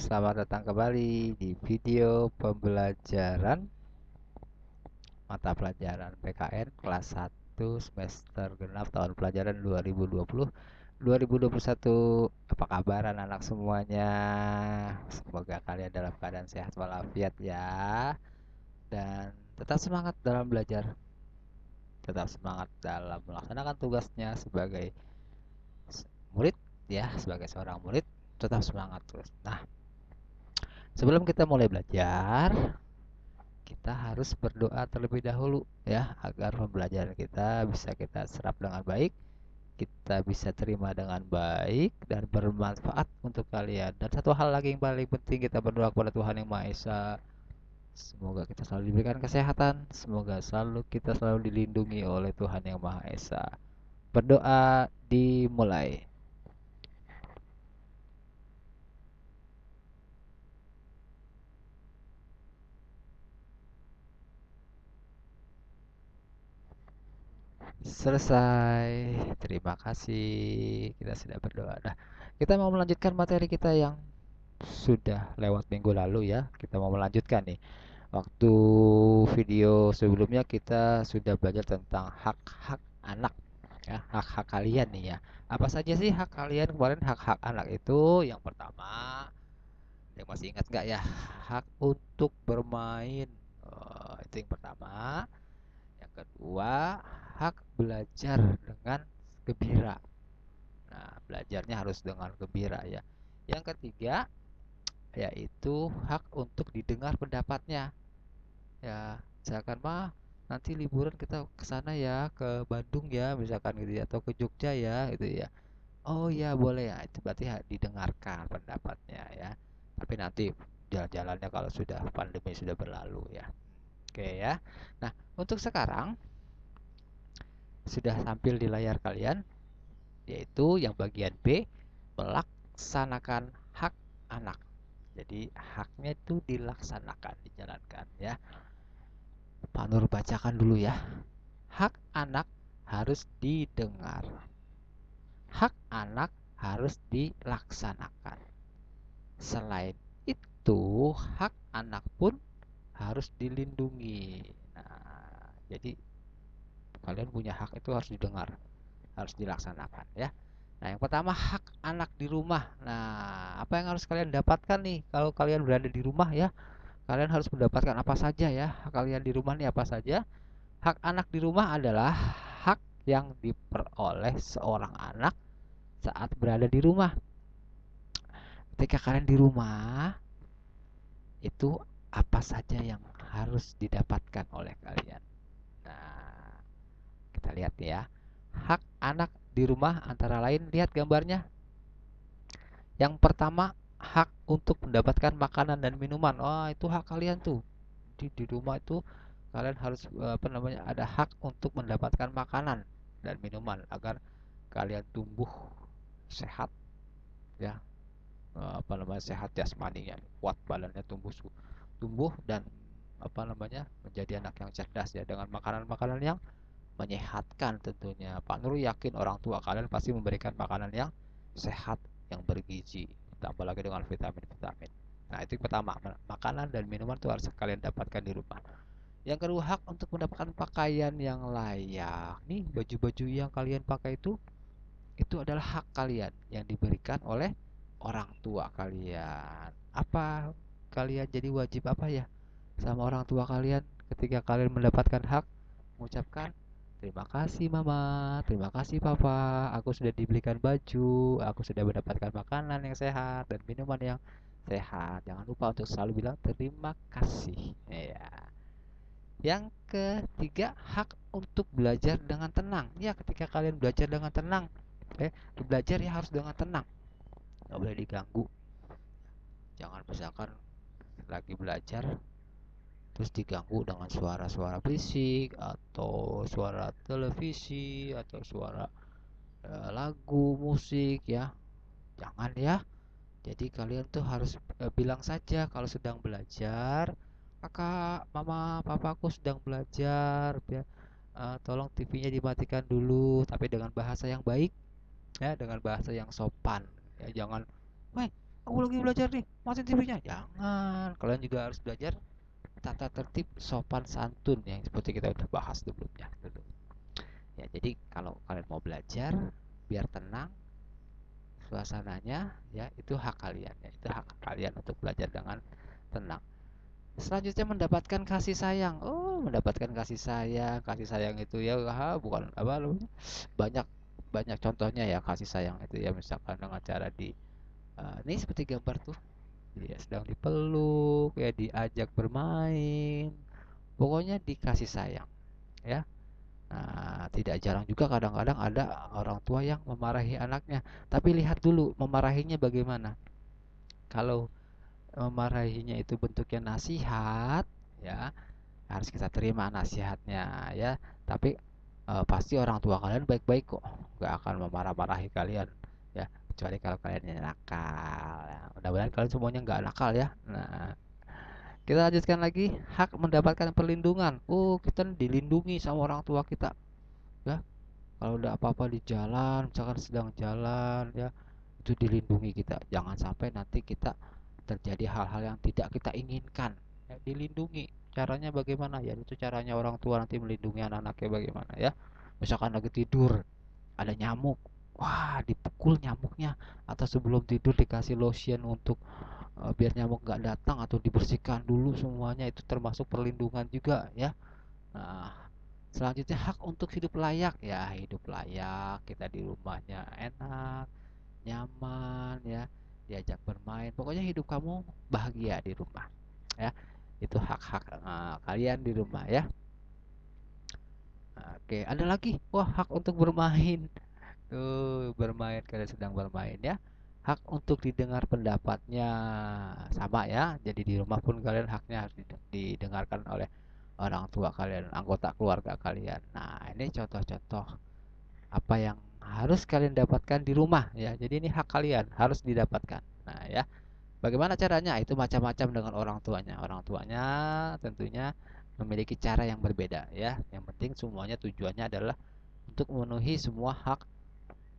selamat datang kembali di video pembelajaran mata pelajaran PKN kelas 1 semester genap tahun pelajaran 2020-2021. Apa kabar anak-anak semuanya? Semoga kalian dalam keadaan sehat walafiat ya. Dan tetap semangat dalam belajar. Tetap semangat dalam melaksanakan tugasnya sebagai murid ya, sebagai seorang murid tetap semangat terus. Nah, sebelum kita mulai belajar, kita harus berdoa terlebih dahulu ya, agar pembelajaran kita bisa kita serap dengan baik, kita bisa terima dengan baik dan bermanfaat untuk kalian. Dan satu hal lagi yang paling penting, kita berdoa kepada Tuhan Yang Maha Esa. Semoga kita selalu diberikan kesehatan, semoga kita selalu dilindungi oleh Tuhan Yang Maha Esa. Berdoa dimulai. Selesai. Terima kasih. Kita sudah berdoa. Nah, kita mau melanjutkan materi kita yang sudah lewat minggu lalu ya. Kita mau melanjutkan nih. Waktu video sebelumnya kita sudah belajar tentang hak-hak anak ya, hak-hak kalian nih ya. Apa saja sih hak kalian kemarin? Hak-hak anak itu yang pertama, yang masih ingat nggak ya? Hak untuk bermain. Itu yang pertama. Yang kedua, hak belajar dengan gembira. Nah, belajarnya harus dengan gembira ya. Yang ketiga, yaitu hak untuk didengar pendapatnya. Ya, misalkan mah nanti liburan kita ke sana ya, ke Bandung ya, misalkan gitu ya, atau ke Jogja ya, gitu ya. Oh ya, boleh ya. Itu berarti didengarkan pendapatnya ya. Tapi nanti jalan-jalannya kalau sudah pandemi sudah berlalu ya. Oke ya. Nah, untuk sekarang sudah tampil di layar kalian, yaitu yang bagian B, melaksanakan hak anak. Jadi haknya itu dilaksanakan, dijalankan ya. Pak Nur bacakan dulu ya. Hak anak harus didengar. Hak anak harus dilaksanakan. Selain itu, hak anak pun harus dilindungi. Nah, jadi kalian punya hak itu harus didengar, harus dilaksanakan ya. Nah, yang pertama hak anak di rumah. Nah, apa yang harus kalian dapatkan nih kalau kalian berada di rumah ya? Kalian harus mendapatkan apa saja ya? Hak kalian di rumah nih apa saja? Hak anak di rumah adalah hak yang diperoleh seorang anak saat berada di rumah. Ketika kalian di rumah, itu apa saja yang harus didapatkan oleh kalian? Nah, kita lihat ya. Hak anak di rumah antara lain, lihat gambarnya. Yang pertama, hak untuk mendapatkan makanan dan minuman. Oh, itu hak kalian tuh. Di rumah itu kalian harus apa namanya? Ada hak untuk mendapatkan makanan dan minuman agar kalian tumbuh sehat ya. Apa namanya? Sehat jasmaninya, kuat badannya tumbuh dan apa namanya? Menjadi anak yang cerdas ya dengan makanan-makanan yang menyehatkan tentunya. Pak Nur yakin orang tua kalian pasti memberikan makanan yang sehat, yang bergizi, tambah lagi dengan vitamin-vitamin. Nah, itu pertama, makanan dan minuman itu harus kalian dapatkan di rumah. Yang kedua, hak untuk mendapatkan pakaian yang layak. Nih, baju-baju yang kalian pakai itu adalah hak kalian yang diberikan oleh orang tua kalian. Apa kalian jadi wajib apa ya sama orang tua kalian ketika kalian mendapatkan hak? Mengucapkan terima kasih mama, terima kasih papa, aku sudah dibelikan baju, aku sudah mendapatkan makanan yang sehat dan minuman yang sehat. Jangan lupa untuk selalu bilang terima kasih. Ya. Yang ketiga, hak untuk belajar dengan tenang. Ya, ketika kalian belajar dengan tenang, belajar ya harus dengan tenang, nggak boleh diganggu. Jangan misalkan lagi belajar terus diganggu dengan suara-suara berisik atau suara televisi atau suara lagu musik ya, jangan ya. Jadi kalian tuh harus bilang saja kalau sedang belajar, kakak mama papaku sedang belajar ya, tolong TV-nya dimatikan dulu, tapi dengan bahasa yang baik ya, dengan bahasa yang sopan ya. Jangan weh aku lagi belajar nih, matiin TV-nya. Jangan, kalian juga harus belajar tata tertib sopan santun yang seperti kita udah bahas sebelumnya dulu. Ya, jadi kalau kalian mau belajar biar tenang suasananya, ya itu hak kalian, ya itu hak kalian untuk belajar dengan tenang. Selanjutnya mendapatkan kasih sayang. Oh, mendapatkan kasih sayang itu ya bukan apa namanya, banyak banyak contohnya ya kasih sayang itu ya, misalkan dengan cara ini seperti gambar tuh, dia sedang dipeluk ya, diajak bermain, pokoknya dikasih sayang ya. Nah, tidak jarang juga kadang-kadang ada orang tua yang memarahi anaknya, tapi lihat dulu memarahinya bagaimana. Kalau memarahinya itu bentuknya nasihat, ya harus kita terima nasihatnya ya. Tapi pasti orang tua kalian baik-baik kok, nggak akan memarah-marahi kalian ya, kecuali kalau kalian yang nakal ya. Mudah-mudahan kalian semuanya nggak nakal ya. Nah, kita lanjutkan lagi, hak mendapatkan perlindungan. Oh, kita dilindungi sama orang tua kita ya. Kalau udah apa-apa di jalan, misalkan sedang jalan ya, itu dilindungi kita. Jangan sampai nanti kita terjadi hal-hal yang tidak kita inginkan. Ya, dilindungi. Caranya bagaimana? Ya, itu caranya orang tua nanti melindungi anak-anaknya bagaimana ya. Misalkan lagi tidur, ada nyamuk. Wah, dipukul nyamuknya, atau sebelum tidur dikasih lotion untuk biar nyamuk nggak datang, atau dibersihkan dulu semuanya, itu termasuk perlindungan juga ya. Nah, selanjutnya hak untuk hidup layak ya, hidup layak kita di rumahnya enak, nyaman ya, diajak bermain, pokoknya hidup kamu bahagia di rumah ya. Itu hak-hak kalian di rumah ya. Oke, ada lagi, wah, hak untuk bermain. Tuh, bermain, kalian sedang bermain ya. Hak untuk didengar pendapatnya sama ya. Jadi di rumah pun kalian haknya harus didengarkan oleh orang tua kalian, anggota keluarga kalian. Nah, ini contoh-contoh apa yang harus kalian dapatkan di rumah ya. Jadi ini hak kalian harus didapatkan. Nah, ya. Bagaimana caranya? Itu macam-macam dengan orang tuanya. Orang tuanya tentunya memiliki cara yang berbeda ya. Yang penting semuanya tujuannya adalah untuk memenuhi semua hak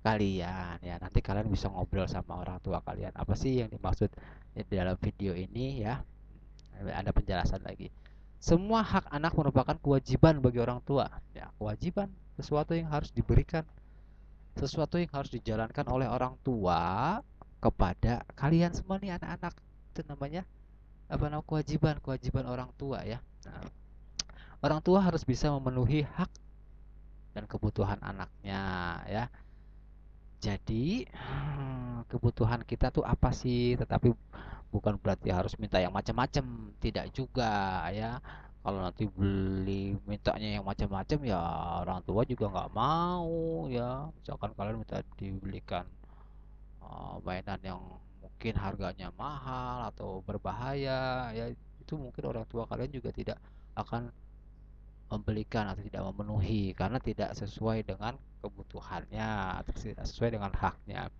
kalian ya. Nanti kalian bisa ngobrol sama orang tua kalian. Apa sih yang dimaksud di dalam video ini ya? Ada penjelasan lagi. Semua hak anak merupakan kewajiban bagi orang tua. Ya, kewajiban, sesuatu yang harus diberikan, sesuatu yang harus dijalankan oleh orang tua kepada kalian semua nih anak-anak. Itu namanya apa, namanya kewajiban, kewajiban orang tua ya. Nah, orang tua harus bisa memenuhi hak dan kebutuhan anaknya ya. Jadi kebutuhan kita tuh apa sih? Tetapi bukan berarti harus minta yang macam-macam, tidak juga ya. Kalau nanti beli mintanya yang macam-macam ya orang tua juga nggak mau ya. Misalkan kalian minta dibelikan mainan yang mungkin harganya mahal atau berbahaya ya, itu mungkin orang tua kalian juga tidak akan membelikan atau tidak memenuhi karena tidak sesuai dengan kebutuhannya atau tidak sesuai dengan haknya.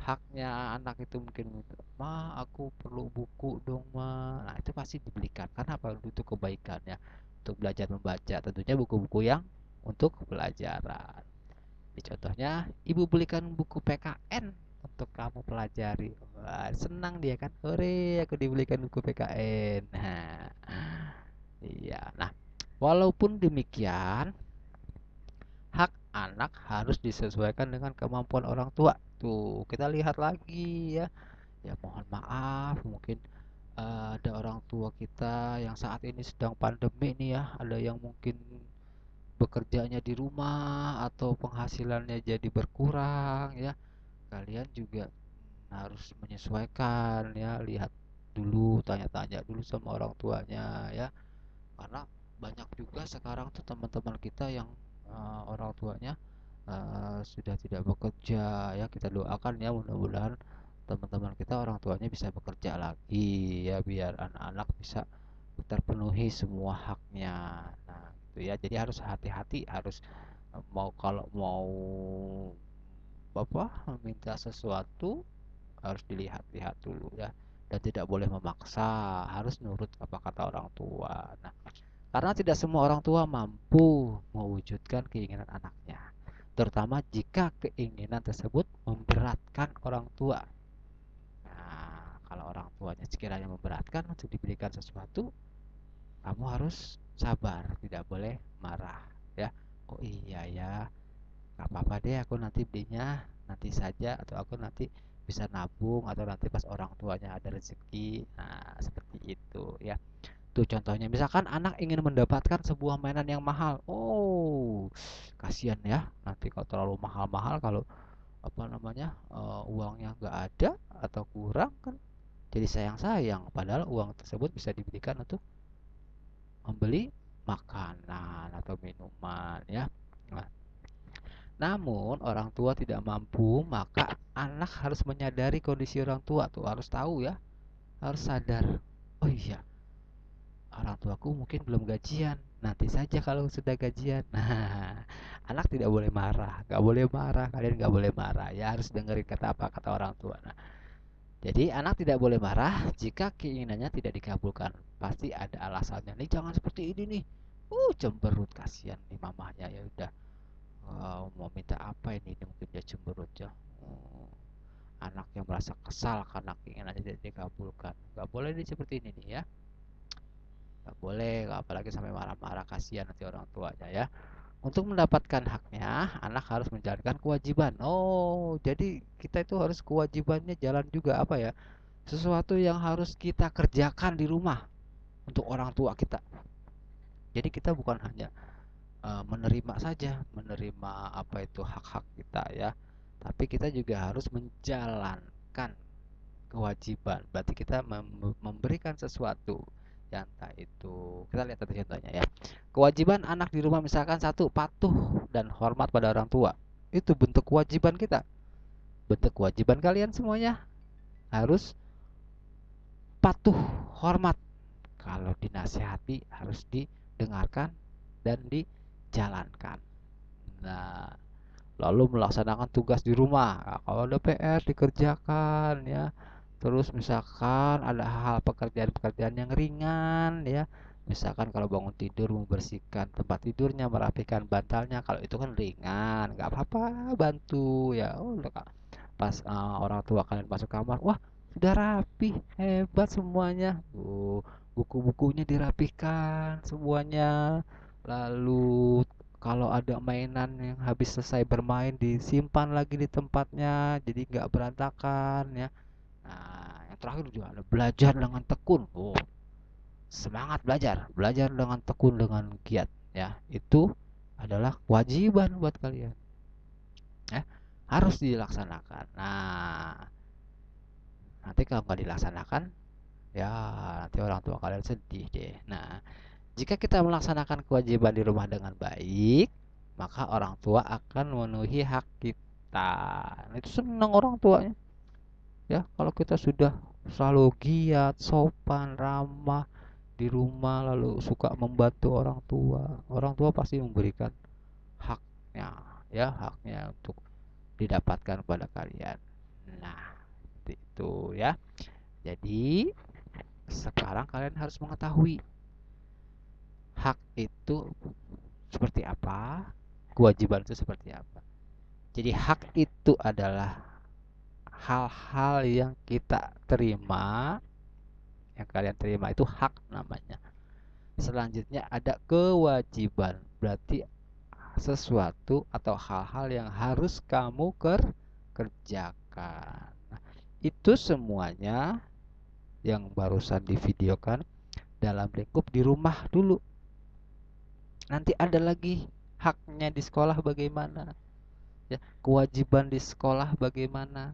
Haknya anak itu mungkin, ma aku perlu buku dong ma, nah itu pasti dibelikan karena apa, untuk kebaikannya, untuk belajar membaca, tentunya buku-buku yang untuk pelajaran. Jadi contohnya ibu belikan buku PKN untuk kamu pelajari. Wah, senang dia kan, hore aku dibelikan buku PKN. Nah, iya. Nah, walaupun demikian, hak anak harus disesuaikan dengan kemampuan orang tua. Tuh, kita lihat lagi ya. Ya mohon maaf, mungkin ada orang tua kita yang saat ini sedang pandemi nih ya. Ada yang mungkin bekerjanya di rumah atau penghasilannya jadi berkurang ya. Kalian juga harus menyesuaikan ya. Lihat dulu, tanya-tanya dulu sama orang tuanya ya. Karena banyak juga sekarang tuh teman-teman kita yang orang tuanya sudah tidak bekerja ya. Kita doakan ya, mudah-mudahan teman-teman kita orang tuanya bisa bekerja lagi ya, biar anak-anak bisa terpenuhi semua haknya. Nah gitu ya, jadi harus hati-hati, harus mau kalau mau bapak meminta sesuatu harus dilihat-lihat dulu ya, dan tidak boleh memaksa, harus nurut apa kata orang tua. Nah, karena tidak semua orang tua mampu mewujudkan keinginan anaknya, terutama jika keinginan tersebut memberatkan orang tua. kalau orang tuanya sekiranya memberatkan untuk diberikan sesuatu, kamu harus sabar, tidak boleh marah ya. Oh iya ya, nggak apa-apa deh, aku nanti belinya nanti saja, atau aku nanti bisa nabung, atau nanti pas orang tuanya ada rezeki. Nah, seperti itu ya. Tuh contohnya, misalkan anak ingin mendapatkan sebuah mainan yang mahal. Oh, kasihan ya. Nanti kalau terlalu mahal-mahal, kalau apa namanya, uangnya nggak ada atau kurang kan, jadi sayang-sayang. Padahal uang tersebut bisa diberikan untuk membeli makanan atau minuman ya. Nah, namun orang tua tidak mampu, maka anak harus menyadari kondisi orang tua, tuh harus tahu ya, harus sadar. Oh iya, orang tuaku mungkin belum gajian. Nanti saja kalau sudah gajian. Nah, anak tidak boleh marah, nggak boleh marah, kalian nggak boleh marah ya, harus dengerin kata apa kata orang tua. Nah, jadi anak tidak boleh marah jika keinginannya tidak dikabulkan. Pasti ada alasannya. Nih jangan seperti ini nih. Cemberut, kasihan nih mamahnya, ya udah. Mau minta apa ini mungkin dia cemberut ya. Anak yang merasa kesal karena keinginannya tidak dikabulkan. Gak boleh nih seperti ini nih ya. Gak boleh, apalagi sampai marah-marah, kasihan nanti orang tuanya ya. Untuk mendapatkan haknya, anak harus menjalankan kewajiban. Oh, jadi kita itu harus kewajibannya jalan juga, apa ya? Sesuatu yang harus kita kerjakan di rumah untuk orang tua kita. Jadi kita bukan hanya menerima saja, menerima apa itu hak-hak kita ya, tapi kita juga harus menjalankan kewajiban. Berarti kita memberikan sesuatu yang entah itu, kita lihat tadi contohnya ya. Kewajiban anak di rumah misalkan satu, patuh dan hormat pada orang tua. Itu bentuk kewajiban kita. Bentuk kewajiban kalian semuanya harus patuh, hormat. Kalau dinasihati harus didengarkan dan dijalankan. Nah, lalu melaksanakan tugas di rumah. Nah, kalau ada PR dikerjakan ya. Terus misalkan ada hal pekerjaan-pekerjaan yang ringan ya. Misalkan kalau bangun tidur membersihkan tempat tidurnya, merapikan bantalnya, kalau itu kan ringan, nggak apa-apa, bantu ya. Oh, pas orang tua kalian masuk kamar, wah sudah rapi, hebat semuanya. Buku-bukunya dirapikan semuanya. Lalu kalau ada mainan yang habis selesai bermain disimpan lagi di tempatnya, jadi nggak berantakan ya. Nah, yang terakhir juga ada belajar dengan tekun. Semangat belajar, belajar dengan tekun, dengan giat ya. Itu adalah kewajiban buat kalian ya, harus dilaksanakan. Nah, nanti kalau nggak dilaksanakan ya, nanti orang tua kalian sedih deh. Nah, jika kita melaksanakan kewajiban di rumah dengan baik, maka orang tua akan memenuhi hak kita. Nah, itu senang orang tuanya ya, kalau kita sudah selalu giat, sopan, ramah di rumah, lalu suka membantu orang tua. Orang tua pasti memberikan haknya ya, haknya untuk didapatkan pada kalian. Nah, seperti itu ya. Jadi sekarang kalian harus mengetahui hak itu seperti apa, kewajiban itu seperti apa. Jadi hak itu adalah hal-hal yang kita terima, yang kalian terima itu hak namanya. Selanjutnya ada kewajiban, berarti sesuatu atau hal-hal yang harus kamu kerjakan. Nah, itu semuanya yang barusan divideokan dalam lingkup di rumah dulu. Nanti ada lagi haknya di sekolah bagaimana ya, kewajiban di sekolah bagaimana.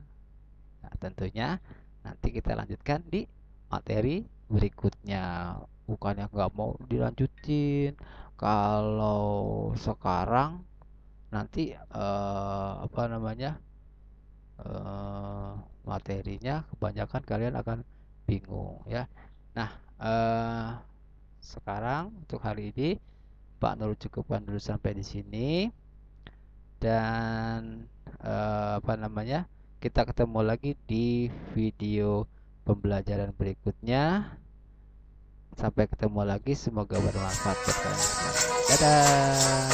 Nah, tentunya nanti kita lanjutkan di materi berikutnya. Bukannya nggak mau dilanjutin, kalau sekarang nanti apa namanya, materinya kebanyakan kalian akan bingung ya. Nah, sekarang untuk hari ini Pak Nur cukupkan dulu sampai di sini, dan apa namanya, kita ketemu lagi di video pembelajaran berikutnya. Sampai ketemu lagi, semoga bermanfaat buat kalian semua. Dadah.